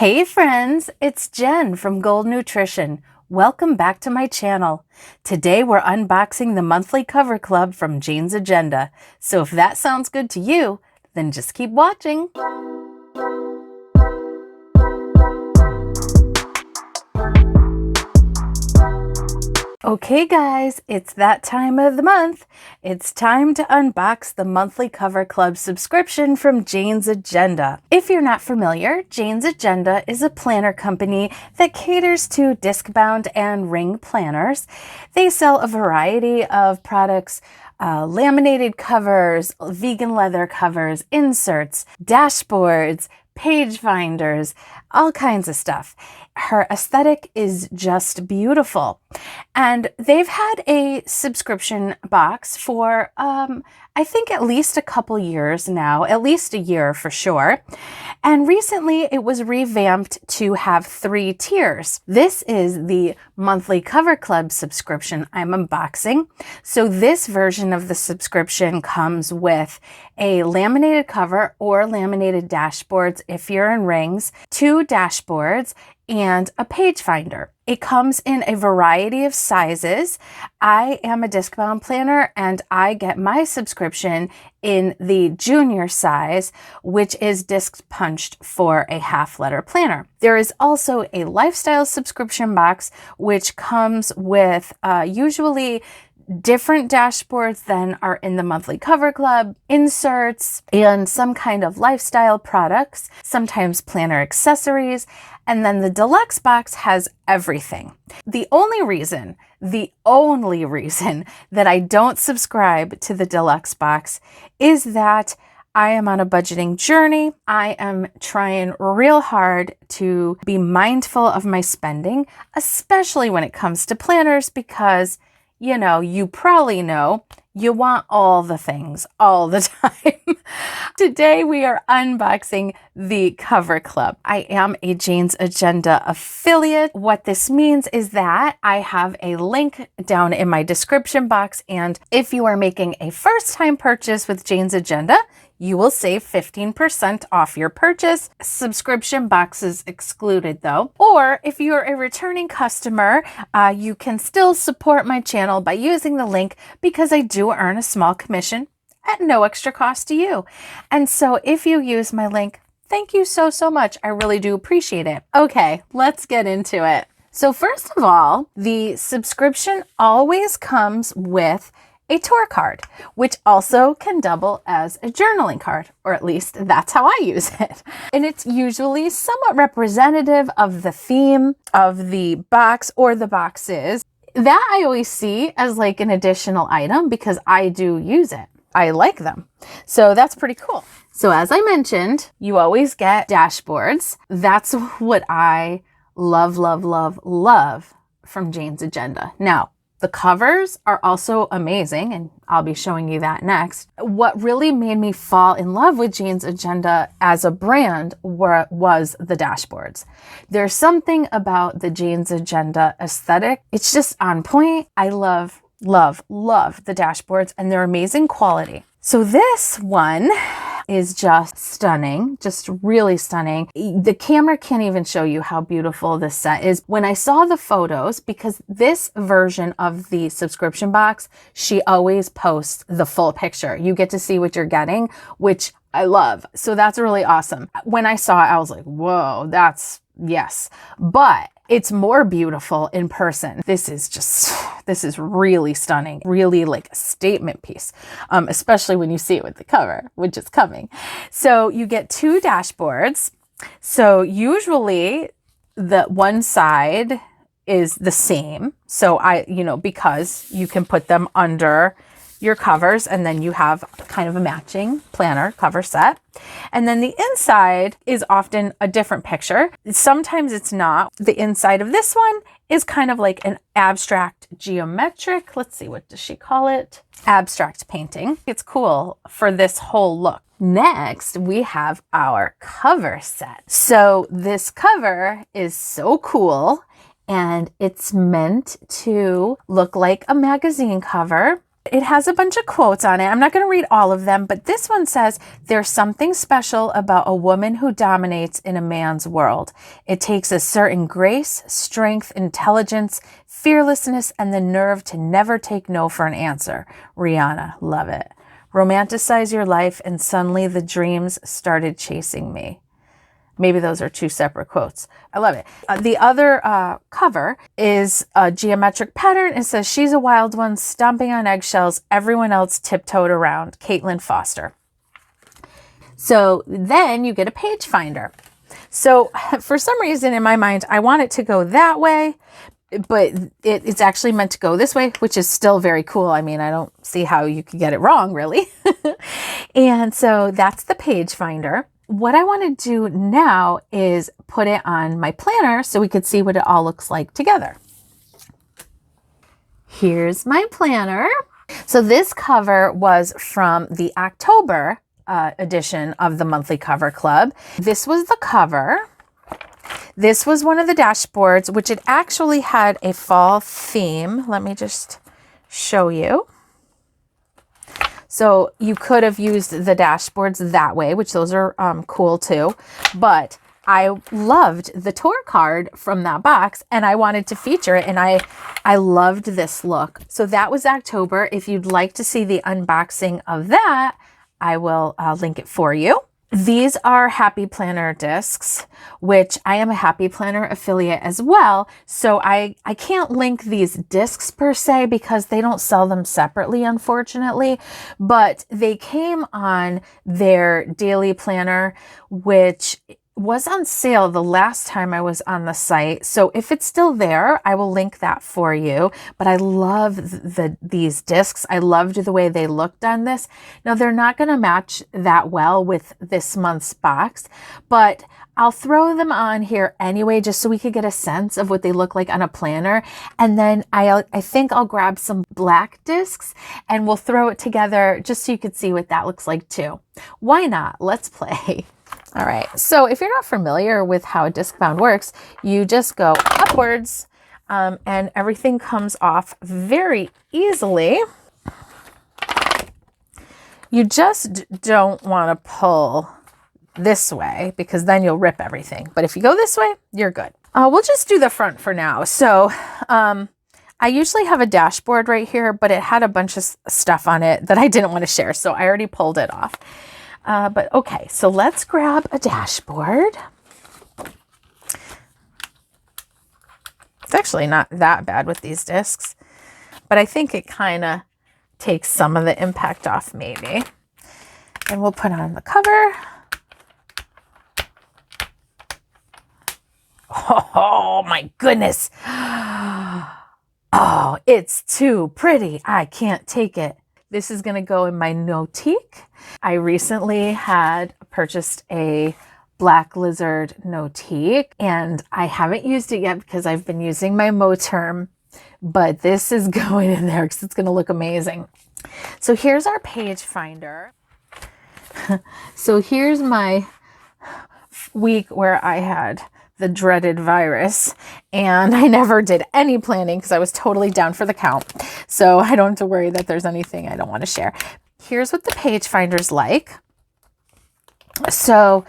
Hey friends, it's Jen from Gold Nutrition. Welcome back to my channel. Today we're unboxing the monthly cover club from Jane's Agenda. So if that sounds good to you, then just keep watching. Okay guys, it's that time of the month. It's time to unbox the monthly cover club subscription from Jane's Agenda. If you're not familiar, Jane's Agenda is a planner company that caters to Discbound and Ring planners. They sell a variety of products, laminated covers, vegan leather covers, inserts, dashboards, Pagefinders, all kinds of stuff. Her aesthetic is just beautiful. And they've had a subscription box for, I think at least a couple years now, at least a year for sure. And recently it was revamped to have 3 tiers. This is the monthly cover club subscription I'm unboxing. So this version of the subscription comes with a laminated cover or laminated dashboards if you're in rings, 2 dashboards, and a Pagefinder. It comes in a variety of sizes. I am a Discbound planner and I get my subscription in the junior size, which is disc punched for a half-letter planner. There is also a lifestyle subscription box, which comes with usually different dashboards than are in the monthly cover club, inserts, and some kind of lifestyle products, sometimes planner accessories, and then the deluxe box has everything. The only reason that I don't subscribe to the deluxe box is that I am on a budgeting journey. I am trying real hard to be mindful of my spending, especially when it comes to planners, because you probably know you want all the things all the time. Today we are unboxing the cover club. I am a Jane's Agenda affiliate. What this means is that I have a link down in my description box, and if you are making a first-time purchase with Jane's Agenda, you will save 15% off your purchase. Subscription boxes excluded though. Or if you're a returning customer, you can still support my channel by using the link, because I do earn a small commission at no extra cost to you. And so if you use my link, thank you so much. I really do appreciate it. Okay, let's get into it. So first of all, the subscription always comes with a tour card, which also can double as a journaling card, or at least that's how I use it. And it's usually somewhat representative of the theme of the box or the boxes. That I always see as like an additional item because I do use it. I like them. So that's pretty cool. So as I mentioned, you always get dashboards. That's what I love from Jane's Agenda. Now, the covers are also amazing, and I'll be showing you that next. What really made me fall in love with Jane's Agenda as a brand was the dashboards. There's something about the Jane's Agenda aesthetic. It's just on point. I love the dashboards, and they're amazing quality. So this one is just stunning, just really stunning. The camera can't even show you how beautiful this set is. When I saw the photos, because this version of the subscription box, she always posts the full picture. You get to see what you're getting, which I love. So that's really awesome. When I saw it, I was like, whoa, yes. But it's more beautiful in person. This is really stunning, really like a statement piece, especially when you see it with the cover, which is coming. So you get 2 dashboards. So usually the one side is the same. So because you can put them under your covers, and then you have kind of a matching planner cover set. And then the inside is often a different picture. Sometimes it's not. The inside of this one is kind of like an abstract geometric, let's see, what does she call it? Abstract painting. It's cool for this whole look. Next, we have our cover set. So this cover is so cool, and it's meant to look like a magazine cover. It has a bunch of quotes on it. I'm not going to read all of them, but this one says, "There's something special about a woman who dominates in a man's world. It takes a certain grace, strength, intelligence, fearlessness, and the nerve to never take no for an answer." Rihanna, love it. "Romanticize your life and suddenly the dreams started chasing me." Maybe those are two separate quotes. I love it. The other cover is a geometric pattern. It says, "She's a wild one, stomping on eggshells. Everyone else tiptoed around." Caitlin Foster. So then you get a page finder. So for some reason in my mind, I want it to go that way, but it's actually meant to go this way, which is still very cool. I mean, I don't see how you could get it wrong, really. And so that's the page finder. What I want to do now is put it on my planner so we could see what it all looks like together. Here's my planner. So this cover was from the October edition of the Monthly Cover Club. This was the cover. This was one of the dashboards, which it actually had a fall theme. Let me just show you. So you could have used the dashboards that way, which those are cool too. But I loved the tour card from that box and I wanted to feature it, and I loved this look. So that was October. If you'd like to see the unboxing of that, I will link it for you. These are Happy Planner discs, which I am a Happy Planner affiliate as well. So I can't link these discs per se because they don't sell them separately, unfortunately, but they came on their daily planner, which was on sale the last time I was on the site. So if it's still there, I will link that for you. But I love these discs. I loved the way they looked on this. Now they're not going to match that well with this month's box, but I'll throw them on here anyway, just so we could get a sense of what they look like on a planner. And then I think I'll grab some black discs and we'll throw it together just so you could see what that looks like too. Why not? Let's play. All right, so if you're not familiar with how Discbound works, you just go upwards and everything comes off very easily. You just don't want to pull this way because then you'll rip everything. But if you go this way, you're good. We'll just do the front for now. So I usually have a dashboard right here, but it had a bunch of stuff on it that I didn't want to share, so I already pulled it off. But okay, so let's grab a dashboard. It's actually not that bad with these discs, but I think it kind of takes some of the impact off maybe. And we'll put on the cover. Oh my goodness. Oh, it's too pretty. I can't take it. This is going to go in my NOTIQ. I recently had purchased a Black Lizard NOTIQ and I haven't used it yet because I've been using my Moterm, but this is going in there because it's going to look amazing. So here's our page finder. So here's my week where I had the dreaded virus and I never did any planning because I was totally down for the count. So I don't have to worry that there's anything I don't want to share. Here's what the page finder's like. So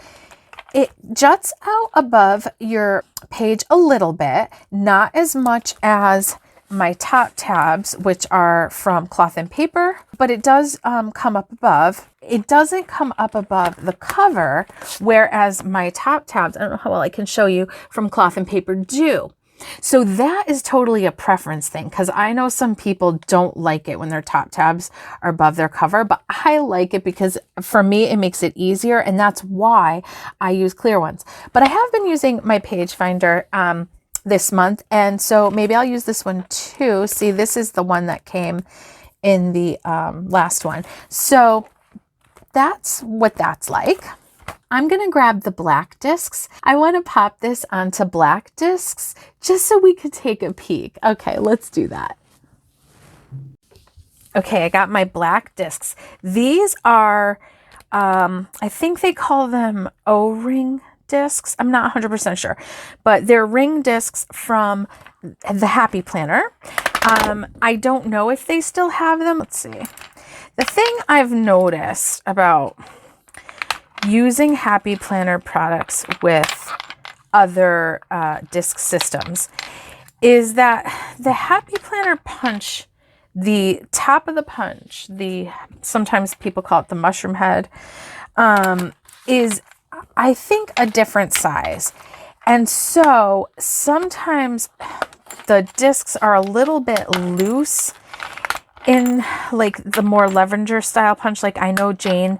it juts out above your page a little bit, not as much as my top tabs, which are from cloth and paper, but it does come up above. It doesn't come up above the cover, whereas my top tabs, I don't know how well I can show you, from cloth and paper do. So that is totally a preference thing, because I know some people don't like it when their top tabs are above their cover, but I like it because for me, it makes it easier, and that's why I use clear ones. But I have been using my page finder this month, and so maybe I'll use this one too. See, this is the one that came in the last one. So that's what that's like. I'm going to grab the black discs. I want to pop this onto black discs just so we could take a peek. Okay, let's do that. Okay, I got my black discs. These are, I think they call them O-ring discs. I'm not 100% sure, but they're ring discs from the Happy Planner. I don't know if they still have them. Let's see. The thing I've noticed about using Happy Planner products with other disc systems is that the Happy Planner punch, the top of the punch, sometimes people call it the mushroom head, is, I think, a different size. And so sometimes the discs are a little bit loose in like the more Levenger style punch. Like I know Jane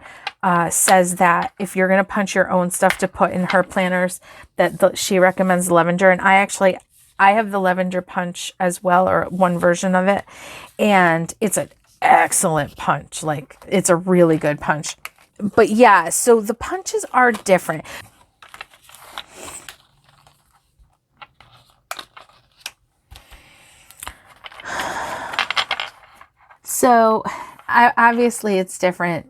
says that if you're going to punch your own stuff to put in her planners, that she recommends Levenger. And I have the Levenger punch as well, or one version of it. And it's an excellent punch. Like it's a really good punch. But yeah, so the punches are different. So obviously it's different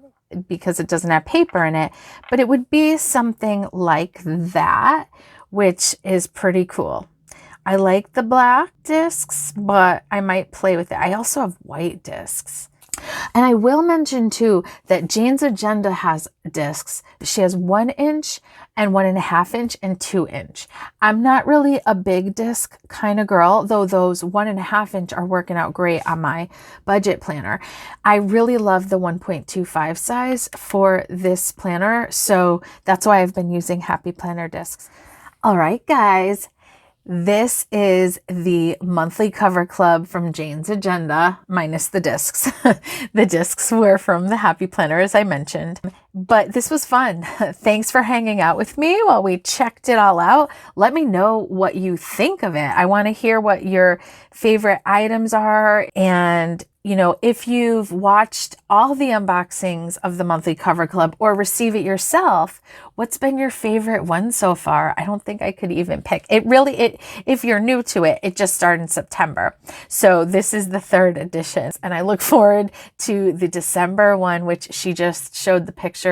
because it doesn't have paper in it, but it would be something like that, which is pretty cool. I like the black discs, but I might play with it. I also have white discs. And I will mention too that Jane's Agenda has discs. She has 1 inch and 1.5 inch and 2 inch. I'm not really a big disc kind of girl, though those 1.5 inch are working out great on my budget planner. I really love the 1.25 size for this planner, so that's why I've been using Happy Planner discs. All right, guys. This is the monthly cover club from Jane's Agenda, minus the discs. The discs were from the Happy Planner, as I mentioned. But this was fun. Thanks for hanging out with me while we checked it all out. Let me know what you think of it. I want to hear what your favorite items are. And, you know, if you've watched all the unboxings of the monthly cover club or receive it yourself, what's been your favorite one so far? I don't think I could even pick. If you're new to it, it just started in September. So this is the 3rd edition. And I look forward to the December one, which she just showed the pictures,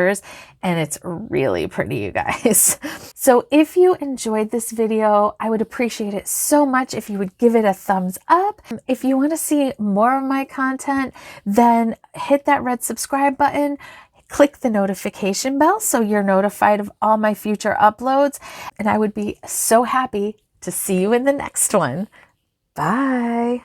and it's really pretty, you guys. So if you enjoyed this video, I would appreciate it so much if you would give it a thumbs up. If you want to see more of my content, then hit that red subscribe button. Click the notification bell so you're notified of all my future uploads. And I would be so happy to see you in the next one. Bye.